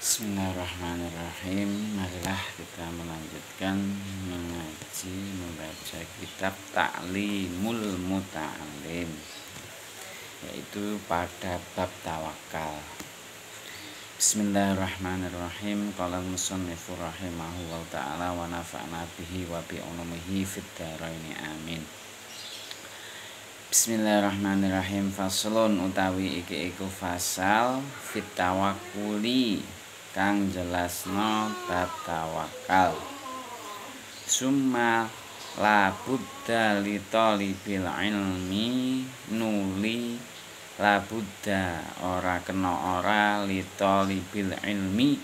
Bismillahirrahmanirrahim. Marilah kita melanjutkan membaca kitab Ta'limul Muta'alim, yaitu pada bab tawakal. Bismillahirrahmanirrahim. Qala al-musannifur rahimahullahu ta'ala wa nafa'na bihi wa bi ulumihi fid dharaini amin. Bismillahirrahmanirrahim. Faslun utawi iki iku fasal fit tawakkuli kang jelasno bab tawakal. Summa la budda li talibil ilmi nuli la budda ora kena ora li talibil ilmi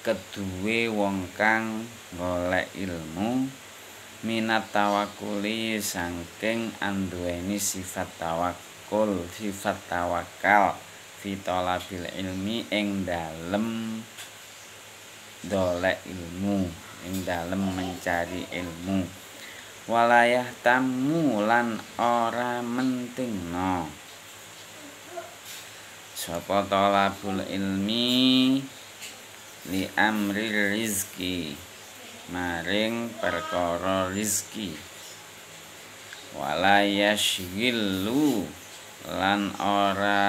keduwe wong kang golek ilmu minat tawakuli saking anduweni sifat tawakul sifat tawakal fitolabil ilmi ing dalem dolek ilmu, ing dalem mencari ilmu. Walayah tamu lan ora mentingno sapa tolabul ilmi li amri rizki maring perkara rizki. Walayashghilu lan ora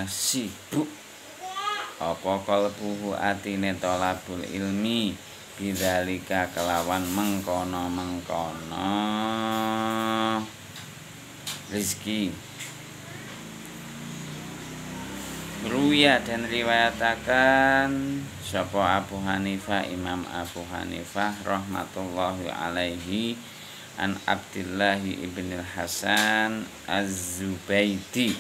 sibuk apa kalbuhu atine tolabul ilmi bidzalika kelawan mengkono rizki. Ruya dan riwayatakan sapa Abu Hanifah, Imam Abu Hanifah rahmatullahi alaihi an Abdullah ibn al-Hasan az-Zubaidi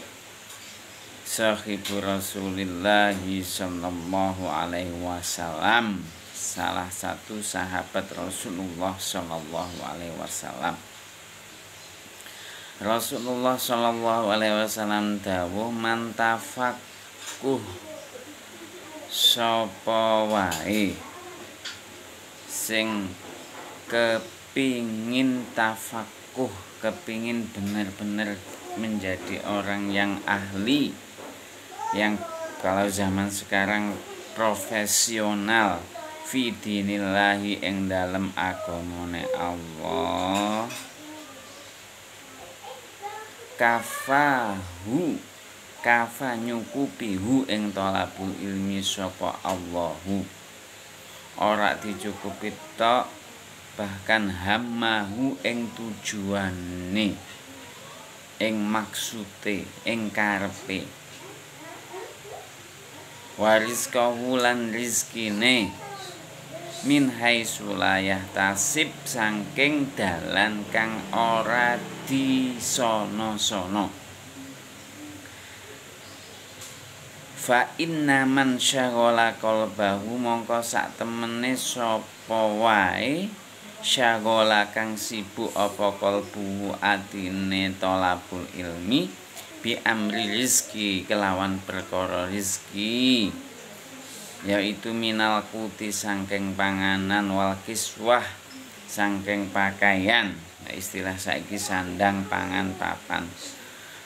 sahibu Rasulillah sallallahu alaihi wasallam, salah satu sahabat Rasulullah sallallahu alaihi wasallam. Rasulullah sallallahu alaihi wasallam dawuh mantafakuh sapa wae sing kepingin tafakuh, kepingin benar-benar menjadi orang yang ahli, yang kalau zaman sekarang profesional fi dinillahi ing dalem agamane Allah, kafa nyukupihu ing thalabul ilmi sapa Allahu, ora dicukupi tok bahkan hammahu ing tujuane, ing maksude, ing karepe. Warizqahu lan rizkine min haitsu la yahtasib saking dalan kang ora disono-sono. Fa inna man syaghala qalbahu mongko sak temene sapa wae syaghala kang sibuk apa qalbu atine tolabul ilmi bi amri rizki kelawan perkara rizki, yaitu minal kuti sangking panganan wal kiswah sangking pakaian, istilah saiki sandang pangan papan.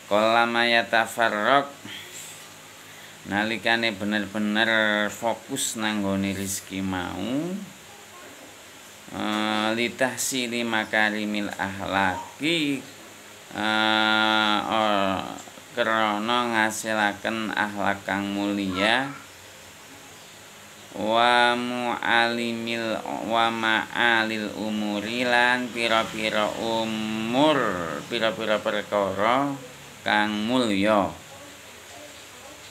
Qalama yatafarraq nalikane bener-bener fokus nanggone rizki mau litahsili makarimil ahlaki krana ngasilaken akhlak kang mulia wa mu'alimil wa ma'alil umuri lan pira-pira umur, pira-pira perkara kang mulya.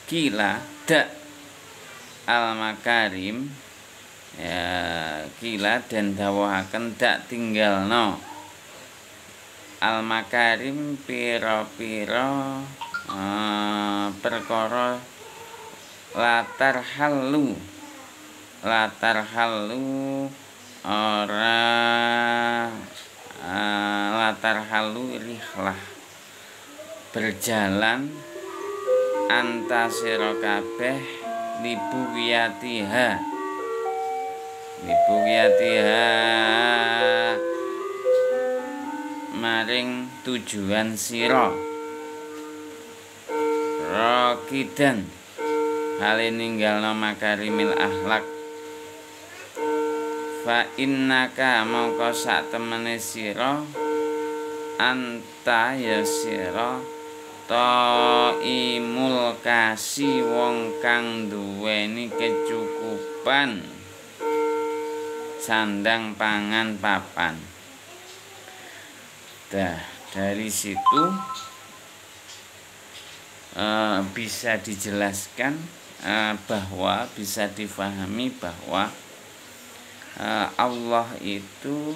Kila dak al makarim ya, kila dan dawuhaken dak tinggalno al makarim pira-pira perkara latar halu ora latar halu rihlah berjalan antasira kabeh libugiyatiha maring tujuan sira rakidan hale ninggalno makarimil akhlak. Fa innaka mongko sak temene sira anta ya sira taimul kasi wong kang duweni kecukupan sandang pangan papan. Dari situ bisa dijelaskan bahwa bisa difahami bahwa Allah itu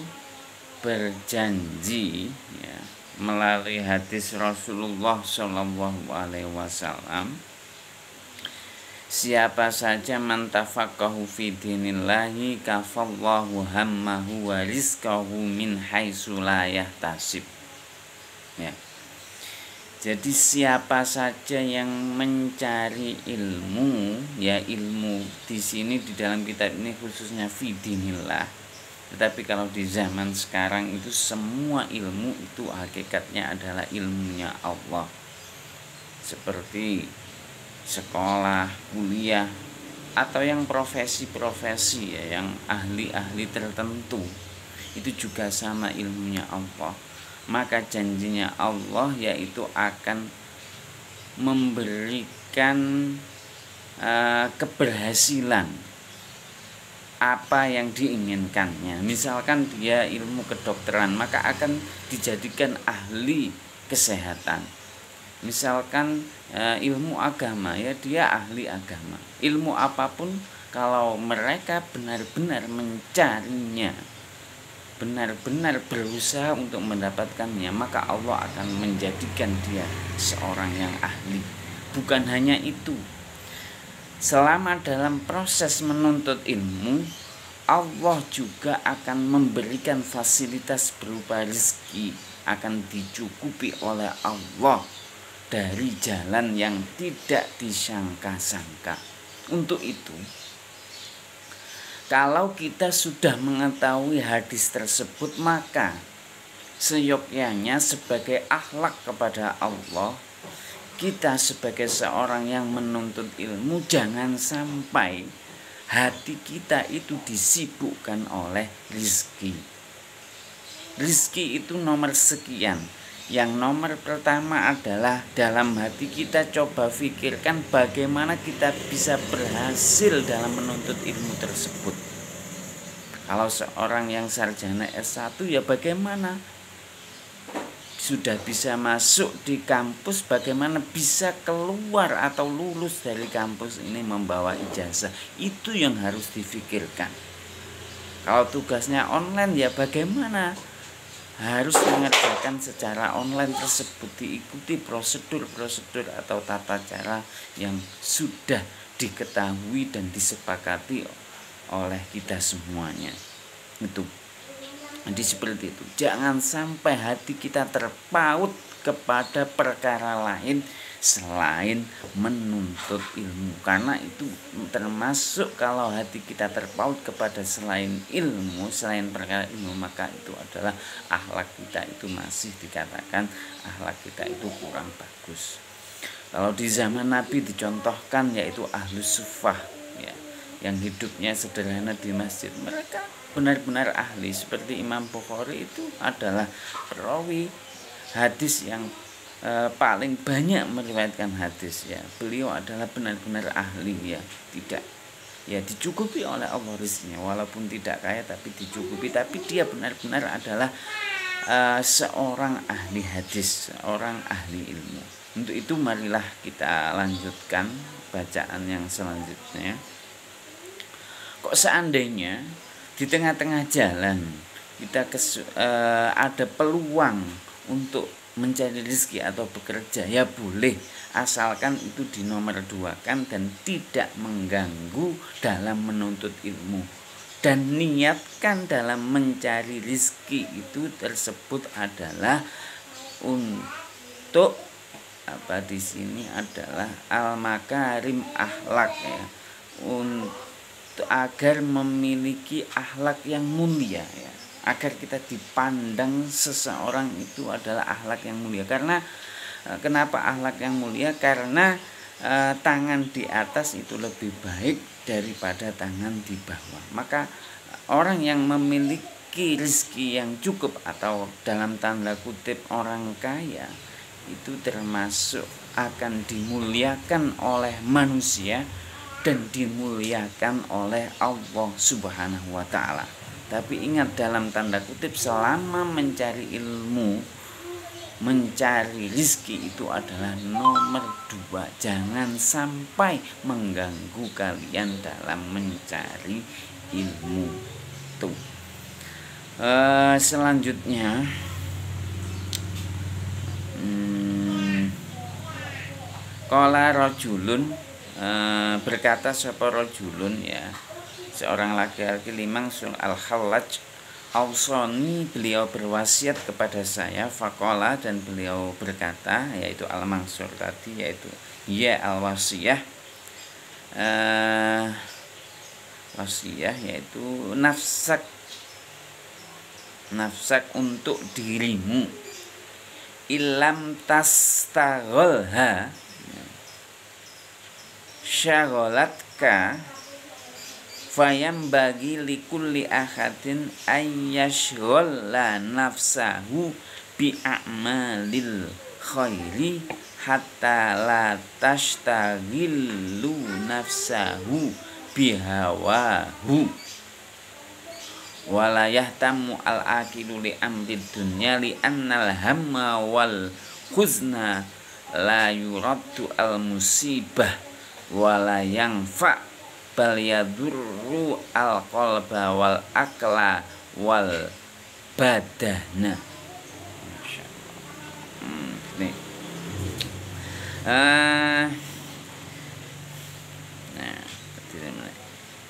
berjanji ya, melalui hadis Rasulullah Shallallahu Alaihi Wasallam, siapa saja man tafaqahu fi dinillahi kafallahu hammahu wa rizqahu min haitsu la yahtasib. Ya. Jadi siapa saja yang mencari ilmu, ya ilmu di sini di dalam kitab ini khususnya fi dinillah. Tetapi kalau di zaman sekarang itu semua ilmu itu hakikatnya adalah ilmunya Allah. Seperti sekolah, kuliah, atau yang profesi-profesi ya, yang ahli-ahli tertentu, itu juga sama ilmunya Allah. Maka janjinya Allah yaitu akan memberikan keberhasilan apa yang diinginkannya. Misalkan dia ilmu kedokteran, maka akan dijadikan ahli kesehatan. Misalkan ilmu agama, ya dia ahli agama. Ilmu apapun kalau mereka benar-benar mencarinya, benar-benar berusaha untuk mendapatkannya, maka Allah akan menjadikan dia seorang yang ahli. Bukan hanya itu, selama dalam proses menuntut ilmu, Allah juga akan memberikan fasilitas berupa rezeki, akan dicukupi oleh Allah dari jalan yang tidak disangka-sangka. Untuk itu, kalau kita sudah mengetahui hadis tersebut, maka seyogyanya sebagai akhlak kepada Allah, kita sebagai seorang yang menuntut ilmu, jangan sampai hati kita itu disibukkan oleh rizki. Rizki itu nomor sekian. Yang nomor pertama adalah dalam hati kita coba pikirkan bagaimana kita bisa berhasil dalam menuntut ilmu tersebut. Kalau seorang yang sarjana S1, ya bagaimana sudah bisa masuk di kampus, bagaimana bisa keluar atau lulus dari kampus ini membawa ijazah. Itu yang harus difikirkan. Kalau tugasnya online, ya bagaimana harus mengerjakan secara online tersebut, diikuti prosedur-prosedur atau tata cara yang sudah diketahui dan disepakati oleh kita semuanya. Itu. Jadi seperti itu. Jangan sampai hati kita terpaut kepada perkara lain selain menuntut ilmu. Karena itu termasuk kalau hati kita terpaut kepada selain ilmu, selain perkara ilmu, maka itu adalah akhlak kita itu masih dikatakan akhlak kita itu kurang bagus. Kalau di zaman Nabi dicontohkan yaitu ahlus sufah ya, yang hidupnya sederhana di masjid. Mereka benar-benar ahli. Seperti Imam Bukhari itu adalah perawi hadis yang paling banyak meriwayatkan hadis ya. Beliau adalah benar-benar ahli ya, tidak ya dicukupi oleh Allah rizkinya, walaupun tidak kaya tapi dicukupi, tapi dia benar-benar adalah seorang ahli hadis, seorang ahli ilmu. Untuk itu marilah kita lanjutkan bacaan yang selanjutnya. Kok seandainya di tengah-tengah jalan kita ada peluang untuk mencari rezeki atau bekerja, ya boleh, asalkan itu dinomor duakan dan tidak mengganggu dalam menuntut ilmu, dan niatkan dalam mencari rezeki itu tersebut adalah untuk apa di sini adalah al-makarim akhlak ya, untuk agar memiliki akhlak yang mulia ya, agar kita dipandang seseorang itu adalah akhlak yang mulia. Karena kenapa akhlak yang mulia? Karena tangan di atas itu lebih baik daripada tangan di bawah. Maka orang yang memiliki rezeki yang cukup atau dalam tanda kutip orang kaya itu termasuk akan dimuliakan oleh manusia dan dimuliakan oleh Allah Subhanahu wa ta'ala. Tapi ingat, dalam tanda kutip, selama mencari ilmu, mencari rizki itu adalah nomor 2. Jangan sampai mengganggu kalian dalam mencari ilmu itu. Selanjutnya qala rajulun, berkata sapa rajulun, ya, seorang laki-laki, limangsul al-Hallaj, ausoni, beliau berwasiat kepada saya, faqala, dan beliau berkata, yaitu al-Mansur tadi, yaitu ya al-wasiyah, wasiyah yaitu nafsak untuk dirimu, ilam tastagholha syagolatka fayam bagi likulli ahadin ayyashgholla nafsahu bi'amalil khairi hatta la tashtagillu nafsahu bihawahu wala yahtamu al-aqilu li amrid dunya li annal hamma wal khuzna la yuraddu al-musibah wala yanfa bal yadurru al-qalba wal akla wal badana. Nih.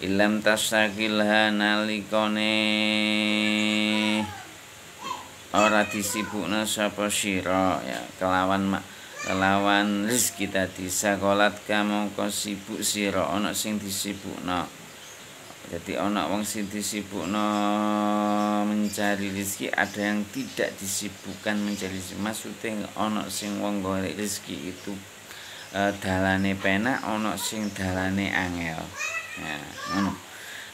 Ilam tasakilha nalikone ora disibukna sapa sira, ya, kelawan rezeki tadi, sakolat kamangka sibuk sira, ana sing disibukna. Jadi ana wong sing disibukna mencari rezeki, ada yang tidak disibukkan mencari rezeki. Maksudnya ana sing wong golek rezeki itu dalane penak, ana sing dalane angel. Ya, ngono.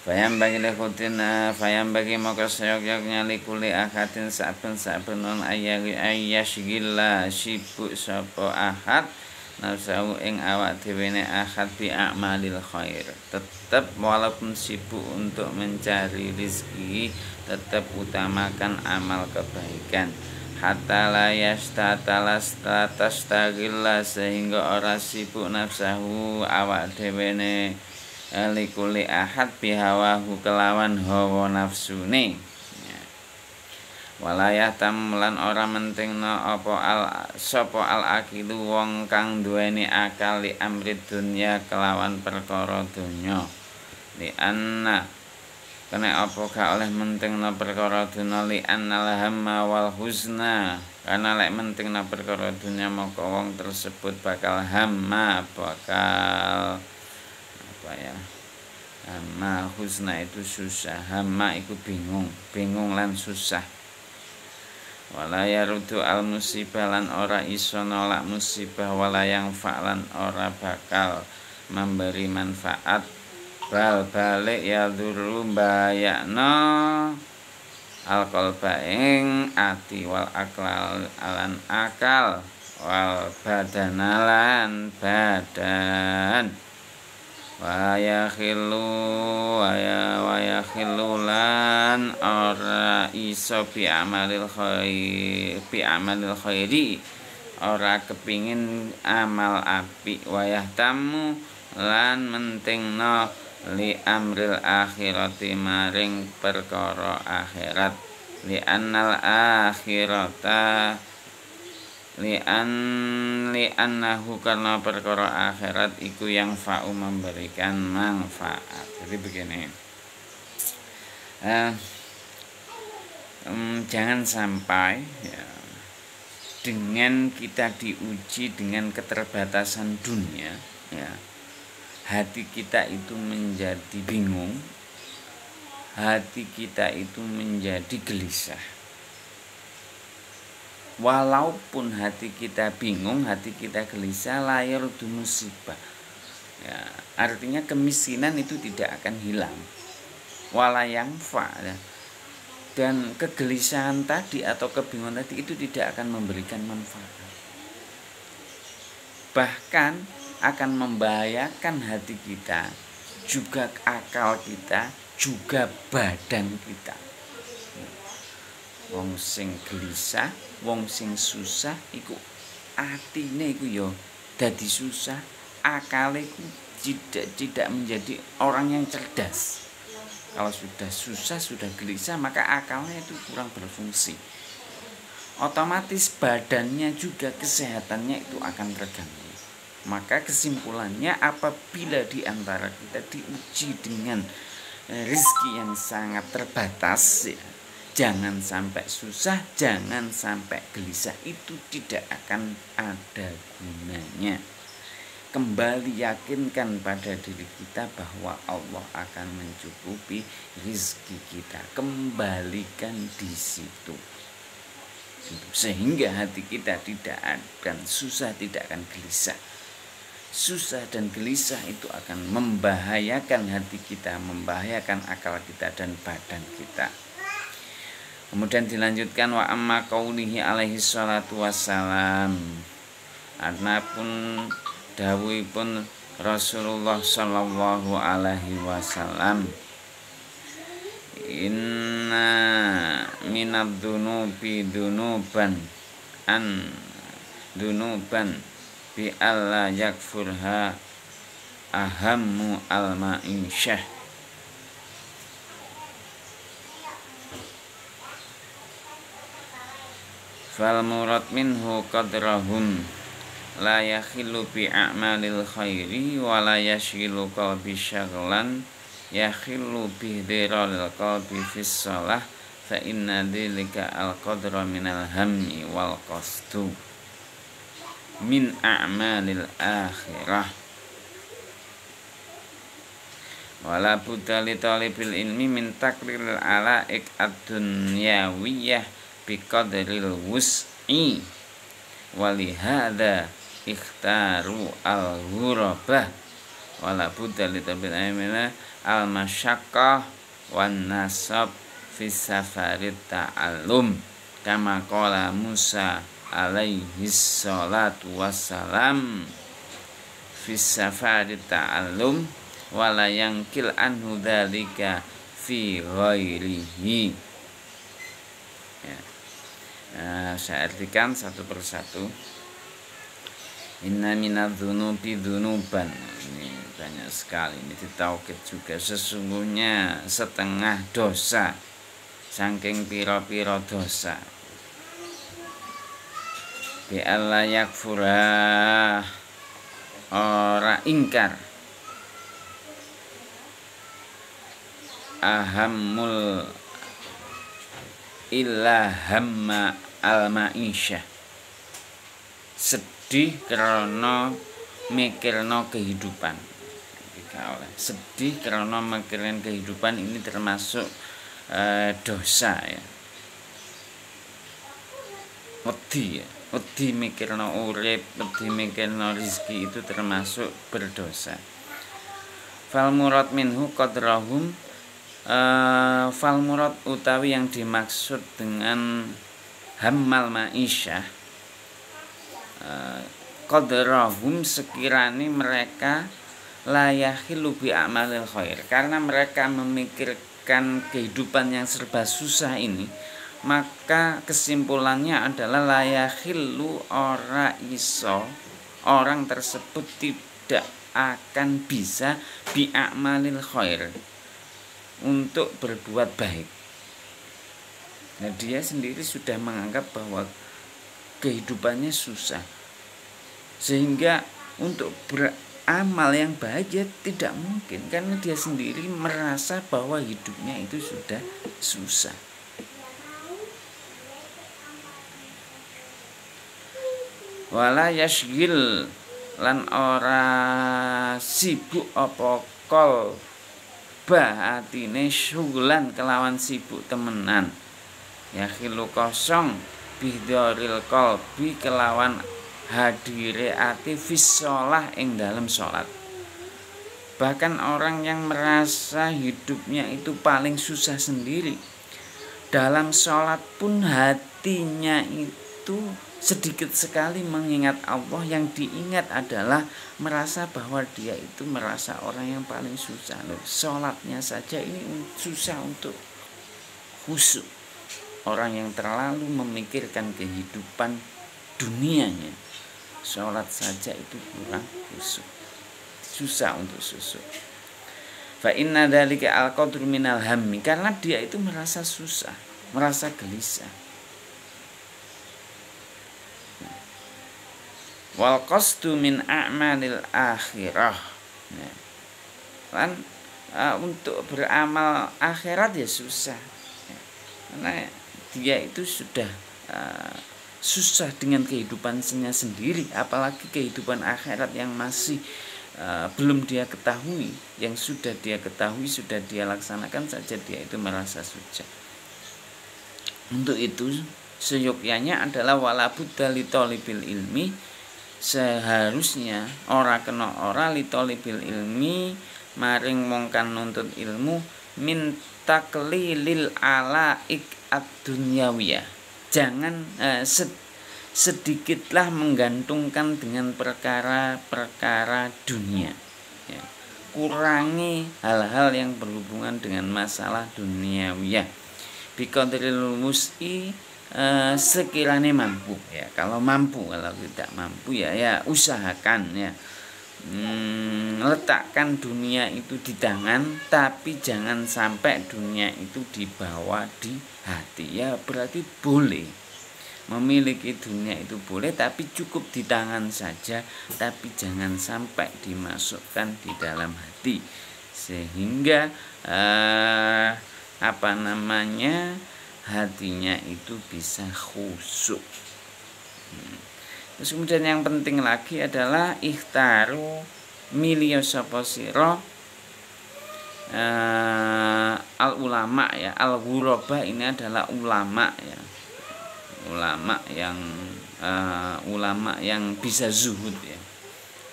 Fayam bagi lekutin, fayam bagi maka sayok nyali kuli akhatin saben non ayyashgilla sibuk sapa ahad nafsu ing awak dhewe ahad bi a'malil khair. Tetap walaupun sibuk untuk mencari rezeki, tetap utamakan amal kebaikan. Hatta la yastagilla, sehingga ora sibuk nafsahu awak dhewe likuli ahad bihawahu kelawan hawa nafsune, ya. Walayah tamlan ora mentingna apa sapa al-aqilu wong kang duweni akal li amri dunya kelawan perkara donya, li anna kena apa gak oleh mentingna perkara dunya, li annal hamma wal huzna, karena lek mentingna perkara dunya maka wong tersebut bakal hamma, bakal hamma, husna itu susah, hamma itu bingung lan susah. Wala yarudu al musibah, lan ora iso nolak musibah, wala yang fa'lan ora bakal memberi manfaat, bal balik ya duru bayakno al qalba ing ati, wal aklal alan akal, wal badanalan badan, waya khilulan ora iso bi amalil khairi ora kepingin amal api, wayah tamu lan mentingno li amril akhirati maring perkara akhirat, li annal akhirata li annahu, karena perkara akhirat iku yang fa'u memberikan manfaat. Jadi begini, jangan sampai, ya, dengan kita diuji dengan keterbatasan dunia, ya, hati kita itu menjadi bingung, hati kita itu menjadi gelisah. Walaupun hati kita bingung, hati kita gelisah, layar du musibah. Ya, artinya kemiskinan itu tidak akan hilang. Walayang fa, ya. Dan kegelisahan tadi atau kebingungan tadi itu tidak akan memberikan manfaat. Bahkan akan membahayakan hati kita, juga akal kita, juga badan kita. Wong sing gelisah, wong sing susah iku atine iku ya dadi susah, akale iku tidak menjadi orang yang cerdas. Kalau sudah susah, sudah gelisah, maka akalnya itu kurang berfungsi. Otomatis badannya juga, kesehatannya itu akan terganggu. Maka kesimpulannya, apabila di antara kita diuji dengan rezeki yang sangat terbatas, ya, jangan sampai susah, jangan sampai gelisah, itu tidak akan ada gunanya. Kembali yakinkan pada diri kita bahwa Allah akan mencukupi rezeki kita. Kembalikan di situ, sehingga hati kita tidak akan susah, tidak akan gelisah. Susah dan gelisah itu akan membahayakan hati kita, membahayakan akal kita dan badan kita. Kemudian dilanjutkan, wa amma qaulihi alaihi salatu wassalam, adapun dawuhipun Rasulullah sallallahu alaihi wasallam, inna minad dunubi dunuban an dunuban bi alla yakfurha ahammu al-ma'isyah. Fal murad minhu qadrahum la yakhillu bi a'malil khairi wa la yashghilu qalbi syaghlan yakhillu bi diralil qalbi fis shalah fa inna dzalika al qadra minal hammi wal qasdu min a'malil akhirah. Wala budda li talibil ilmi min takril alaik ad-dunyawiyah bi qadril wus'i walihada ikhtaru al-ghurabah. Wala budda li talibil ilmi al-masyaqqah wan nasab fi safarit ta'allum kama qala Musa alaihi salatu wassalam fi safarit ta'allum wala yangkil anhu dzalika fi ghairihi. Ya. Saya artikan satu persatu. Inna minadzunubi dzunuban. Ini banyak sekali, ini ditaukid juga. Sesungguhnya setengah dosa, saking pira-pira dosa. Bi alla yakfurah, ora ingkar, ahammul illa hamma al-ma'isyah, sedih karena mikirno kehidupan. Sedih karena mikirin kehidupan ini termasuk dosa, ya. Wedi, ya. Wedi mikirno urip, wedi mikirno rezeki, itu termasuk berdosa. Fal murad minhu qadrahum, fal murad utawi yang dimaksud dengan hammal ma'isyah, qadrahum sekiranya mereka la yakhillu bi a'malil khair, karena mereka memikirkan kehidupan yang serba susah ini, maka kesimpulannya adalah la yakhillu, ora iso, orang tersebut tidak akan bisa bi a'malil khair, untuk berbuat baik. Nah, dia sendiri sudah menganggap bahwa kehidupannya susah, sehingga untuk beramal yang baik ya tidak mungkin, karena dia sendiri merasa bahwa hidupnya itu sudah susah. Wala yashghil, lan ora sibuk apa kol atine syugulan kelawan sibuk temenan, ya khilu kosong bihdoril qalbi kelawan hadire ati fis shalah ing dalam salat. Bahkan orang yang merasa hidupnya itu paling susah sendiri, dalam sholat pun hatinya itu sedikit sekali mengingat Allah. Yang diingat adalah merasa bahwa dia itu merasa orang yang paling susah. Loh, sholatnya saja ini susah untuk khusyuk. Orang yang terlalu memikirkan kehidupan dunianya, sholat saja itu kurang khusyuk, susah untuk khusyuk. Fa inna dzalika al-qadru minal hammi, karena dia itu merasa susah, merasa gelisah. Wal qasdu min a'malil akhirah. Kan untuk beramal akhirat ya susah. Karena dia itu sudah susah dengan kehidupannya sendiri, apalagi kehidupan akhirat yang masih belum dia ketahui. Yang sudah dia ketahui, sudah dia laksanakan saja dia itu merasa susah. Untuk itu seyogyanya adalah wala budda li thalibil ilmi, seharusnya ora kena ora li thalibil ilmi maring wong kang nuntut ilmu min taklilil alaik ad-dunyawiyah. Jangan sedikitlah menggantungkan dengan perkara-perkara dunia, ya. Kurangi hal-hal yang berhubungan dengan masalah duniawiyah. Biqadril wus'i, sekiranya mampu, ya. Kalau mampu, kalau tidak mampu ya usahakan, ya. Letakkan dunia itu di tangan, tapi jangan sampai dunia itu dibawa di hati. Ya berarti boleh memiliki dunia itu boleh, tapi cukup di tangan saja, tapi jangan sampai dimasukkan di dalam hati, sehingga hatinya itu bisa khusyuk. Terus kemudian yang penting lagi adalah ikhtaru milio sapa sira al ulama, ya. Al ghuraba ini adalah ulama, ya. Ulama yang bisa zuhud,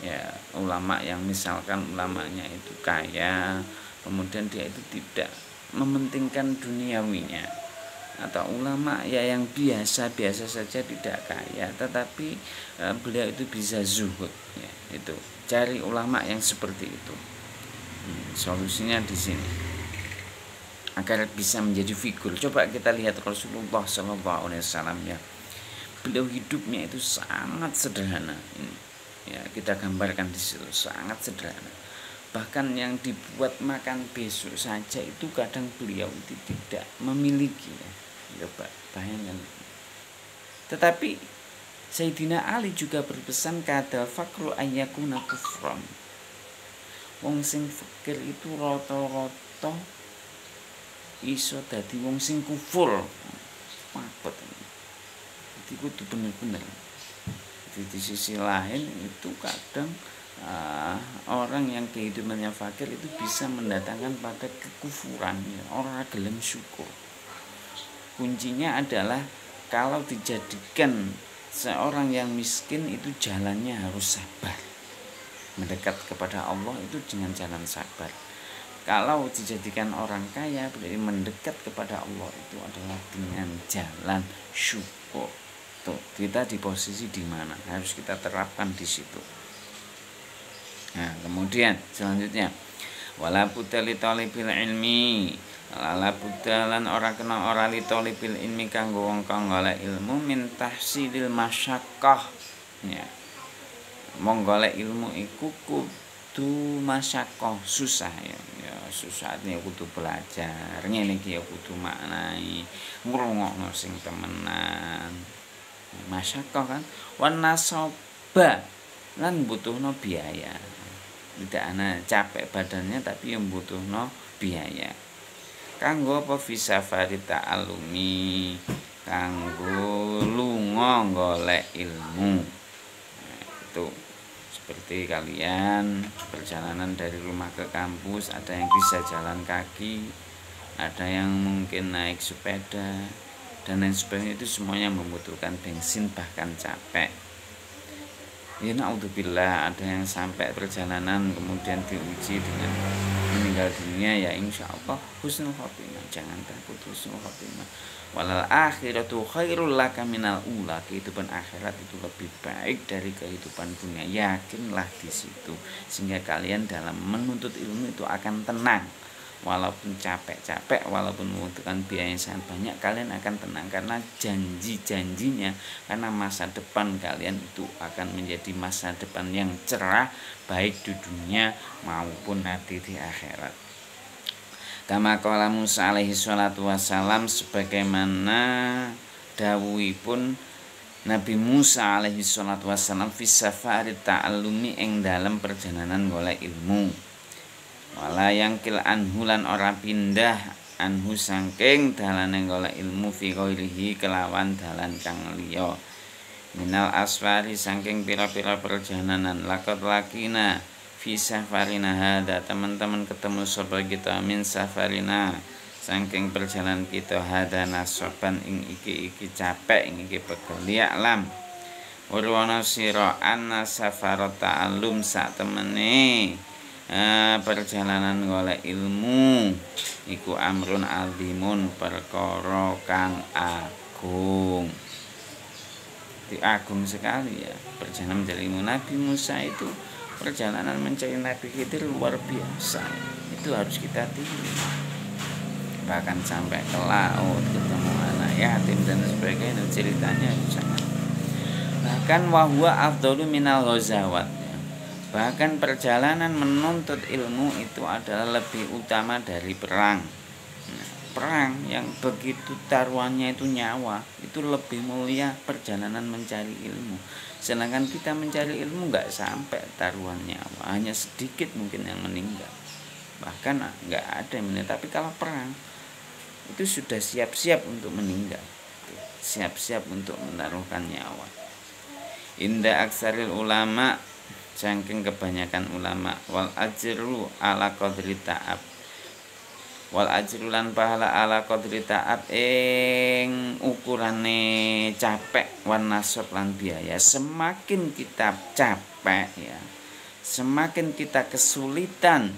ya ulama yang misalkan ulamanya itu kaya, kemudian dia itu tidak mementingkan duniawinya, atau ulama yang biasa-biasa saja tidak kaya tetapi beliau itu bisa zuhud, ya. Itu cari ulama yang seperti itu. Solusinya di sini agar bisa menjadi figur. Coba kita lihat Rasulullah SAW, ya. Beliau hidupnya itu sangat sederhana. Ya, kita gambarkan di situ sangat sederhana. Bahkan yang dibuat makan besok saja itu kadang beliau itu tidak memiliki, ya. Coba bayangkan. Tetapi Sayyidina Ali juga berpesan kadal fakru ayyakuna kufron. Wong sing fakir itu rata-rata iso dadi wong sing kufur. Mabet. Jadi kudu bener-bener. Di sisi lain itu kadang orang yang kehidupannya fakir itu bisa mendatangkan pada kekufuran, ya. Orang gelem syukur. Kuncinya adalah kalau dijadikan seorang yang miskin itu jalannya harus sabar. Mendekat kepada Allah itu dengan jalan sabar. Kalau dijadikan orang kaya, berarti mendekat kepada Allah itu adalah dengan jalan syukur. Tuh, kita di posisi di mana? Harus kita terapkan di situ. Nah, kemudian selanjutnya wala budda li thalibil ilmi, wala budda lan ora kena ora li thalibil ilmi kanggo wong kang golek ilmu min tahsilil masyaqqah, ya. Mong golek ilmu iku kudu masyaqqah, susah, ya. Susah ini kudu belajar, ngene iki ya kudu maknai, ngrungokno sing temenan. Masyaqqah kan wan nasaba lan butuhno biaya. Tidak ana capek badannya tapi yang butuhno biaya. Kanggo apa fisafari ta'alumi, kanggo lunga golek ilmu. Nah, itu seperti kalian perjalanan dari rumah ke kampus, ada yang bisa jalan kaki, ada yang mungkin naik sepeda, dan lain sebagainya, itu semuanya membutuhkan bensin bahkan capek. Ya naudzubillah, ada yang sampai perjalanan kemudian diuji dengan meninggal dunia, ya insya Allah husnul khotimah, jangan takut husnul khotimah. Walal akhiratu khairul laka minal ula, kehidupan akhirat itu lebih baik dari kehidupan dunia, yakinlah di situ, sehingga kalian dalam menuntut ilmu itu akan tenang. Walaupun capek-capek, walaupun membutuhkan biaya yang sangat banyak, kalian akan tenang karena janji-janjinya, karena masa depan kalian itu akan menjadi masa depan yang cerah, baik di dunia maupun nanti di akhirat. Kama qala Musa alaihi salatu wassalam, sebagaimana dawuhipun Nabi Musa alaihi salatu wassalam fi safari ta'allumi, ing dalam perjalanan golek ilmu. Wala yangkil anhu, lan ora pindah anhu sangking dalane golek ilmu, fi ghairihi kelawan dalan kang liya, minal asfari sangking pira-pira perjalanan. Lakot lakina fi safarina hada, teman-teman ketemu sapa kita min safarina sangking perjalanan kita hada nasoban, ing iki capek, ing iki pegel. Ya'lam urwana sira anna safarat ta'allum, sak temene perjalanan golek ilmu iku amrun azimun, perkara kang agung. Agung sekali ya perjalanan mencari ilmu. Nabi Musa itu perjalanan mencari Nabi Khidir luar biasa, itu harus kita tiru. Bahkan sampai ke laut ketemu anak yatim dan sebagainya, ceritanya sangat. Bahkan wahwa afdalu minal ghazawat, bahkan perjalanan menuntut ilmu itu adalah lebih utama dari perang. Perang yang begitu taruhannya itu nyawa, itu lebih mulia perjalanan mencari ilmu. Sedangkan kita mencari ilmu nggak sampai taruhan nyawa, hanya sedikit mungkin yang meninggal, bahkan nggak ada yang meninggal. Tapi kalau perang itu sudah siap-siap untuk meninggal, siap-siap untuk menaruhkan nyawa. Inda aksaril ulama, saking kebanyakan ulama, wal ajru ala qadri ta'ab, wal ajru lan pahala ala qadri ta'ab, ing ukurane capek, wan nasab lan biaya. Semakin kita capek ya, semakin kita kesulitan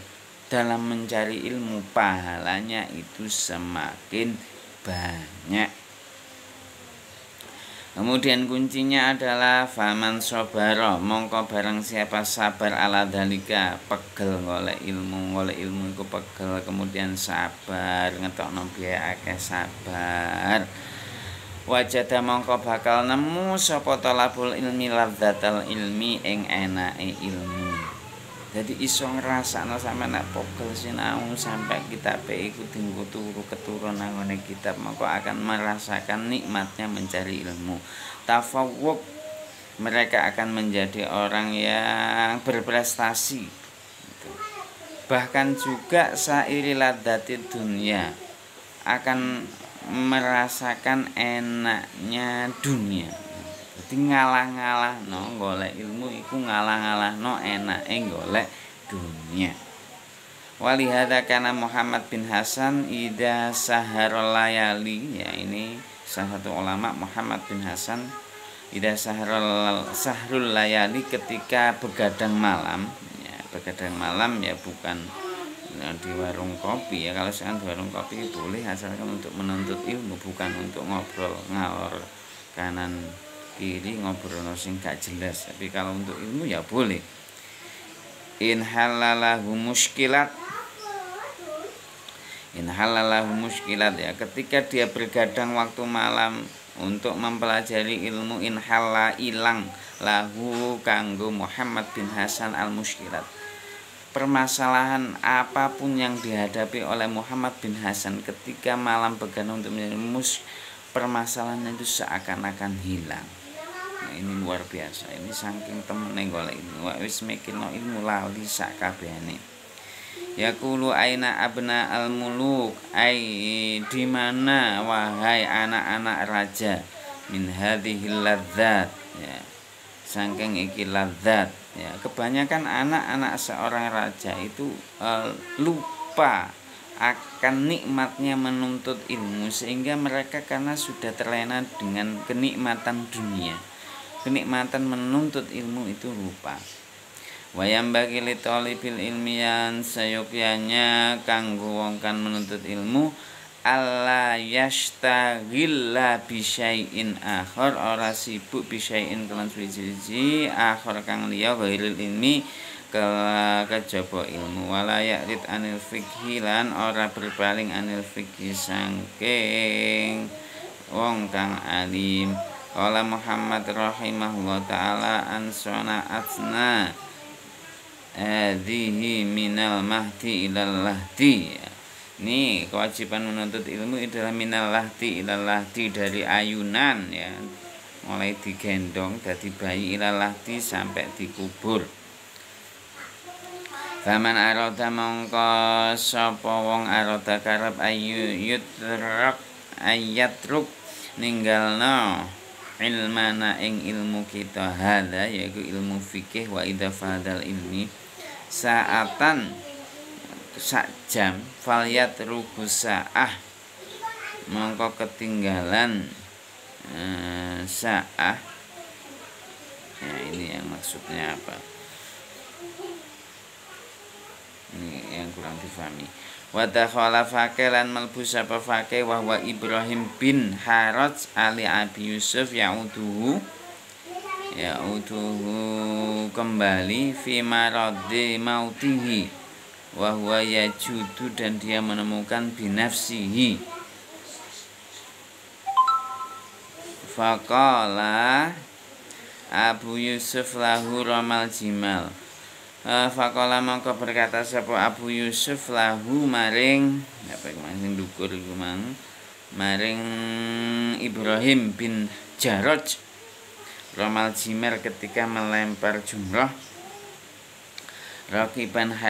dalam mencari ilmu, pahalanya itu semakin banyak. Kemudian kuncinya adalah faman sobaro, mongko barang siapa sabar ala dalika, pegel golek ilmu itu pegel, kemudian sabar ngetokno biaya akeh, sabar, wajada mongko bakal nemu sapa talabul ilmi ladzatal ilmi, ing enake ilmu. Jadi iso ngrasakno sampeyan nek pegel sinau sampai kitabe iku dienggo turu keturun nang ngene kitab, maka akan merasakan nikmatnya mencari ilmu. Tafawwuq, mereka akan menjadi orang yang berprestasi. Bahkan juga sairi ladzati dunia, akan merasakan enaknya dunia. Jadi ngalah-ngalah no golek ilmu iku, ngalah-ngalah no enake golek dunia. Walihada kana Muhammad bin Hasan ida saharul layali, ya ini salah satu ulama, Muhammad bin Hasan ida sahrul layali, ketika begadang malam ya, begadang malam ya bukan di warung kopi ya. Kalau sekarang di warung kopi boleh asalkan untuk menuntut ilmu, bukan untuk ngobrol ngalor kanan kiri, ngobrol sing gak jelas. Tapi kalau untuk ilmu ya boleh. In halalahu muskilat, ya, ketika dia bergadang waktu malam untuk mempelajari ilmu, in hala ilang lahu kanggo Muhammad bin Hasan al muskilat, permasalahan apapun yang dihadapi oleh Muhammad bin Hasan ketika malam begadang untuk menjadi permasalahan itu seakan-akan hilang. Nah, ini luar biasa. Ini saking temene golek ilmu, wis mikirno ilmu lali sak kabehane. Yaqulu aina abna al muluk, ai di mana wahai anak-anak raja, min hadhil ladzat, ya, saking iki ladzat ya. Kebanyakan anak-anak seorang raja itu lupa akan nikmatnya menuntut ilmu, sehingga mereka karena sudah terlena dengan kenikmatan dunia, kenikmatan menuntut ilmu itu lupa. Wayam bagi li talibil ilmian, sayogyanya kanggo wong kan menuntut ilmu, alla yastaghilla bi syai'in akhar, ora sibuk bi syai'in kelan suwi-suwi akhar kang liya ghairil ilmi kejaba ilmu. Wala ya'rid anil fikhi, lan ora berpaling anil fikhi sangking wong kang alim. Qala Muhammad rahimahullah ta'ala an sana'atna hadhihi minal mahdi ilal lahdi. Ini kewajiban menuntut ilmu adalah minal lahdi ilal lahdi, dari ayunan ya, mulai digendong dari bayi ilal lahdi sampai dikubur. Faman arada mongko sapa wong arada karep ayatruk ninggalna ilmana ing ilmu kita, hala yaiku ilmu fikih, wa idza fadal ilmi saatan sak jam, falyatruku saah mongko ketinggalan saah. Ya, ini yang maksudnya apa? Ini yang kurang difahami. Wa dakhala fakih, lan melbu sapa fakih wa huwa Ibrahim bin Haraj ali Abi Yusuf yauduhu kembali fi maradi mautihi wa huwa yajudu, dan dia menemukan binafsihi. Faqala Abu Yusuf lahu ramal jimal. Faqala mongko berkata sapa Abu Yusuf lahu maring apa maring dukur iku maring Ibrahim bin Jaraj ramal jimal ketika melempar jumrah rakiban